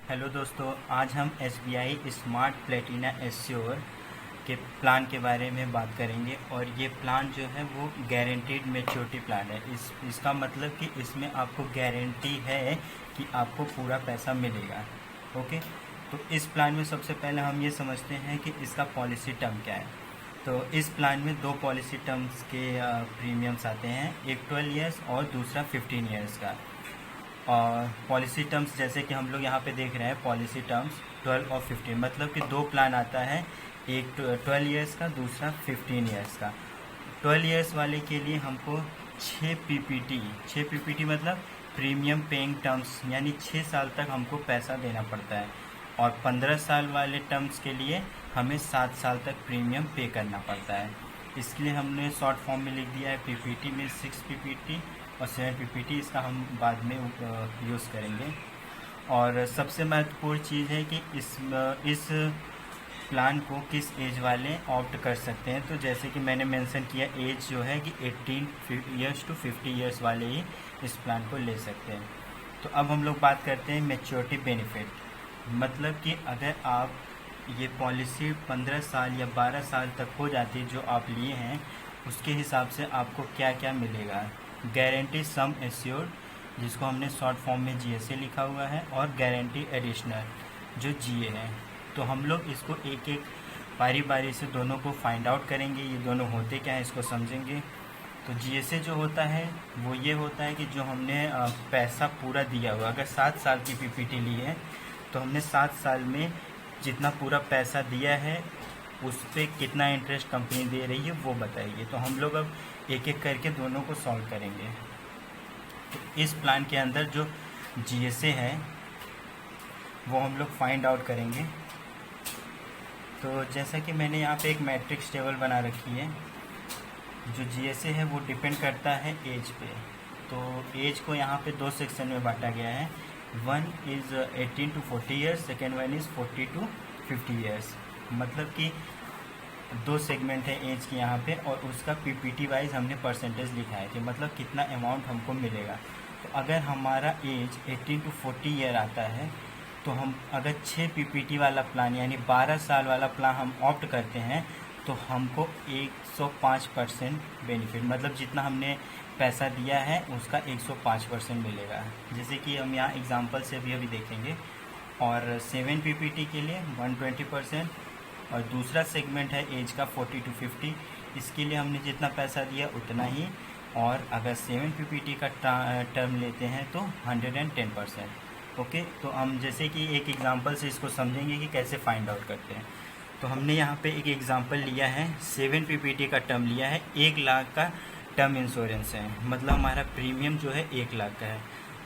Hello दोस्तों, आज हम SBI स्मार्ट प्लेटिना एश्योर के प्लान के बारे में बात करेंगे। और ये प्लान जो है वो गारंटीड मैच्योरिटी प्लान है। इसका मतलब कि इसमें आपको गारंटी है कि आपको पूरा पैसा मिलेगा। ओके, तो इस प्लान में सबसे पहले हम ये समझते हैं कि इसका पॉलिसी टर्म क्या है। तो इस प्लान में दो पॉलिसी टर्म्स के प्रीमियम्स आते हैं, एक 12 इयर्स और दूसरा 15 इयर्स का। और पॉलिसी टर्म्स जैसे कि हम लोग यहाँ पे देख रहे हैं, पॉलिसी टर्म्स 12 और 15, मतलब कि दो प्लान आता है, एक 12 इयर्स का, दूसरा 15 इयर्स का। 12 इयर्स वाले के लिए हमको 6 पीपीटी मतलब प्रीमियम पेइंग टर्म्स, यानी 6 साल तक हमको पैसा देना पड़ता है। और 15 साल वाले टर्म्स के लिए हमें 7 साल तक प्रीमियम पे करना पड़ता है। इसके लिए हमने शॉर्ट फॉर्म में लिख दिया है पीपीटी में 6 पीपीटी और 7 पीपीटी। इसका हम बाद में यूज़ करेंगे। और सबसे महत्वपूर्ण चीज़ है कि इस प्लान को किस एज वाले ऑप्ट कर सकते हैं। तो जैसे कि मैंने मेंशन किया, एज जो है कि 18 इयर्स टू 50 इयर्स वाले ही इस प्लान को ले सकते हैं। तो अब हम लोग बात करते हैं मैच्योरिटी बेनिफिट। मतलब कि अगर आप ये पॉलिसी 15 साल या 12 साल तक हो जाती है जो आप लिए हैं, उसके हिसाब से आपको क्या क्या मिलेगा। गारंटी सम एश्योर्ड, जिसको हमने शॉर्ट फॉर्म में GSA लिखा हुआ है, और गारंटी एडिशनल जो GA है। तो हम लोग इसको एक एक बारी बारी से दोनों को फाइंड आउट करेंगे, ये दोनों होते क्या हैं इसको समझेंगे। तो GSA जो होता है वो ये होता है कि जो हमने पैसा पूरा दिया हुआ, अगर 7 साल की PPT ली है तो हमने 7 साल में जितना पूरा पैसा दिया है उस पर कितना इंटरेस्ट कंपनी दे रही है वो बताइए। तो हम लोग अब एक एक करके दोनों को सॉल्व करेंगे। तो इस प्लान के अंदर जो GSA है वो हम लोग फाइंड आउट करेंगे। तो जैसा कि मैंने यहाँ पे एक मैट्रिक्स टेबल बना रखी है, जो GSA है वो डिपेंड करता है एज पे। तो एज को यहाँ पे दो सेक्शन में बांटा गया है। One is 18 to 40 years, second one is 40 to 50 years. मतलब कि दो सेगमेंट है एज के यहाँ पे, और उसका PPT वाइज हमने परसेंटेज लिखा है कि मतलब कितना अमाउंट हमको मिलेगा। तो अगर हमारा एज 18 टू 40 ईयर आता है तो हम अगर 6 PPT वाला प्लान यानी 12 साल वाला प्लान हम ऑप्ट करते हैं तो हमको 105% बेनिफिट, मतलब जितना हमने पैसा दिया है उसका 105% मिलेगा। जैसे कि हम यहाँ एग्जांपल से अभी देखेंगे। और 7 PPT के लिए 120%, और दूसरा सेगमेंट है एज का 40 टू 50, इसके लिए हमने जितना पैसा दिया उतना ही। और अगर 7 PPT का टर्म लेते हैं तो 110%। ओके, तो हम जैसे कि एक एग्जांपल से इसको समझेंगे कि कैसे फाइंड आउट करते हैं। तो हमने यहाँ पे एक एग्जांपल लिया है, 7 PPT का टर्म लिया है, 1 लाख का टर्म इंश्योरेंस है, मतलब हमारा प्रीमियम जो है 1 लाख का है।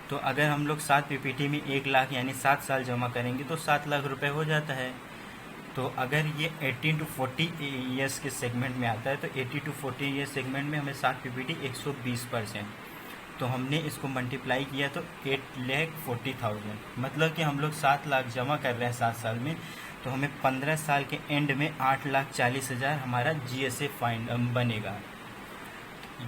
तो अगर हम लोग 7 PPT में 1 लाख यानी 7 साल जमा करेंगे तो 7 लाख रुपए हो जाता है। तो अगर ये 18 टू 40 ईयर्स के सेगमेंट में आता है तो 80 टू 40 ईयर्स सेगमेंट में हमें 7 PPT 120%। तो हमने इसको मल्टीप्लाई किया तो 8,40,000, मतलब कि हम लोग 7 लाख जमा कर रहे हैं 7 साल में, तो हमें 15 साल के एंड में 8,40,000 हमारा GSA फाइंड बनेगा।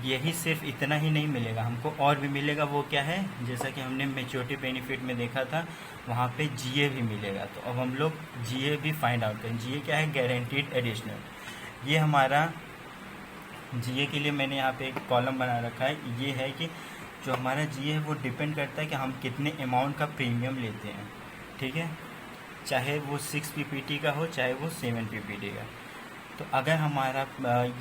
यही सिर्फ इतना ही नहीं मिलेगा, हमको और भी मिलेगा। वो क्या है, जैसा कि हमने मैच्योरिटी बेनिफिट में देखा था, वहाँ पे GA भी मिलेगा। तो अब हम लोग GA भी फाइंड आउट करें। GA क्या है, गारंटीड एडिशनल। ये हमारा GA के लिए मैंने यहाँ पे एक कॉलम बना रखा है। ये है कि जो हमारा GA है वो डिपेंड करता है कि हम कितने अमाउंट का प्रीमियम लेते हैं। ठीक है, चाहे वो 6 PPT का हो चाहे वो 7 PPT का। तो अगर हमारा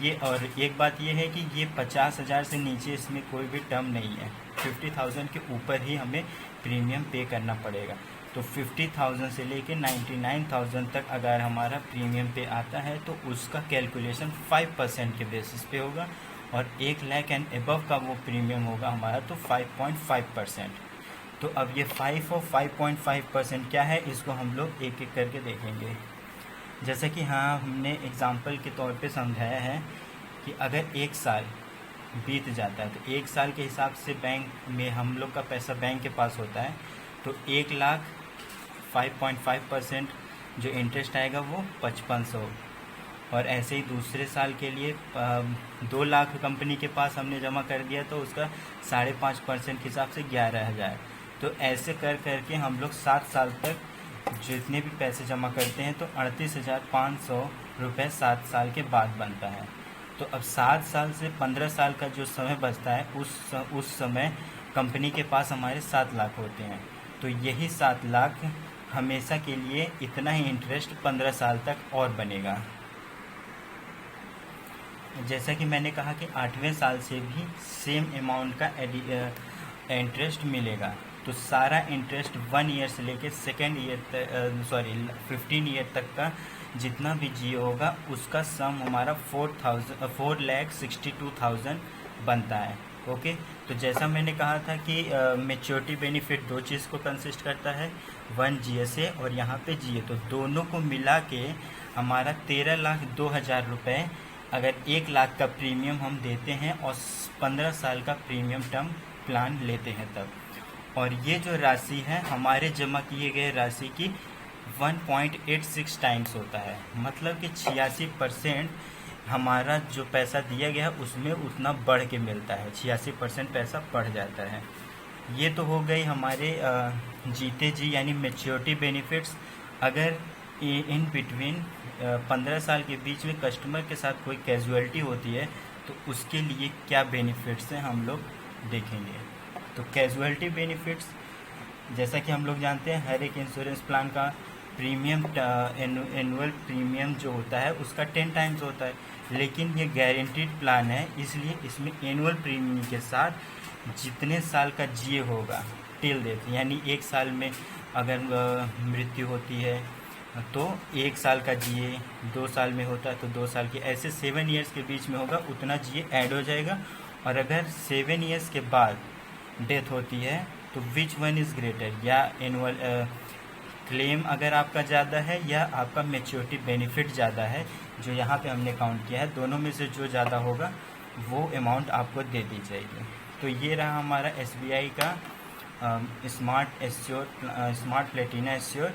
ये, और एक बात ये है कि ये 50,000 से नीचे इसमें कोई भी टर्म नहीं है, 50,000 के ऊपर ही हमें प्रीमियम पे करना पड़ेगा। तो 50,000 से लेके 99,000 तक अगर हमारा प्रीमियम पे आता है तो उसका कैलकुलेशन 5% के बेसिस पे होगा, और 1 लाख एंड एबव का वो प्रीमियम होगा हमारा तो 5.5%। तो अब ये 5 और 5.5% क्या है, इसको हम लोग एक एक करके देखेंगे। जैसे कि हाँ, हमने एग्ज़ाम्पल के तौर पे समझाया है कि अगर 1 साल बीत जाता है तो 1 साल के हिसाब से बैंक में हम लोग का पैसा बैंक के पास होता है, तो 1 लाख 5.5% जो इंटरेस्ट आएगा वो 5500। और ऐसे ही दूसरे साल के लिए 2 लाख कंपनी के पास हमने जमा कर दिया तो उसका 5.5% के हिसाब से 11,000। तो ऐसे कर करके हम लोग 7 साल तक जितने भी पैसे जमा करते हैं तो 38,500 रुपये 7 साल के बाद बनता है। तो अब 7 साल से 15 साल का जो समय बचता है उस समय कंपनी के पास हमारे 7 लाख होते हैं। तो यही 7 लाख हमेशा के लिए इतना ही इंटरेस्ट 15 साल तक और बनेगा। जैसा कि मैंने कहा कि 8वें साल से भी सेम अमाउंट का इंटरेस्ट मिलेगा। तो सारा इंटरेस्ट 1 ईयर से लेके 2nd ईयर तक 15 ईयर तक का जितना भी जियो होगा उसका सम हमारा 4,62,000 बनता है। ओके, तो जैसा मैंने कहा था कि मैच्योरिटी बेनिफिट 2 चीज़ को कंसिस्ट करता है, 1 GSA और यहाँ पे GA। तो दोनों को मिला के हमारा 13,02,000 रुपये अगर 1 लाख का प्रीमियम हम देते हैं और 15 साल का प्रीमियम टर्म प्लान लेते हैं तब। और ये जो राशि है हमारे जमा किए गए राशि की 1.86 टाइम्स होता है। मतलब कि 86% हमारा जो पैसा दिया गया है उसमें उतना बढ़ के मिलता है, 86% पैसा बढ़ जाता है। ये तो हो गई हमारे जीते जी यानी मैच्योरिटी बेनिफिट्स। अगर इन बिटवीन 15 साल के बीच में कस्टमर के साथ कोई कैजुअलिटी होती है तो उसके लिए क्या बेनिफिट्स हैं हम लोग देखेंगे। तो कैजुअलिटी बेनिफिट्स, जैसा कि हम लोग जानते हैं हर एक इंश्योरेंस प्लान का प्रीमियम एनुअल प्रीमियम जो होता है उसका 10 टाइम्स होता है, लेकिन ये गारंटीड प्लान है इसलिए इसमें एनुअल प्रीमियम के साथ जितने साल का जिए होगा टिल डेथ, यानी 1 साल में अगर मृत्यु होती है तो 1 साल का जिए, 2 साल में होता है तो 2 साल की, ऐसे 7 ईयर्स के बीच में होगा उतना जिए ऐड हो जाएगा। और अगर 7 ईयर्स के बाद डेथ होती है तो विच वन इज़ ग्रेटर, या एनुअल क्लेम अगर आपका ज़्यादा है या आपका मैच्योरिटी बेनिफिट ज़्यादा है, जो यहाँ पे हमने काउंट किया है, दोनों में से जो ज़्यादा होगा वो अमाउंट आपको दे दी जाएगी। तो ये रहा हमारा SBI का स्मार्ट प्लेटिना एश्योर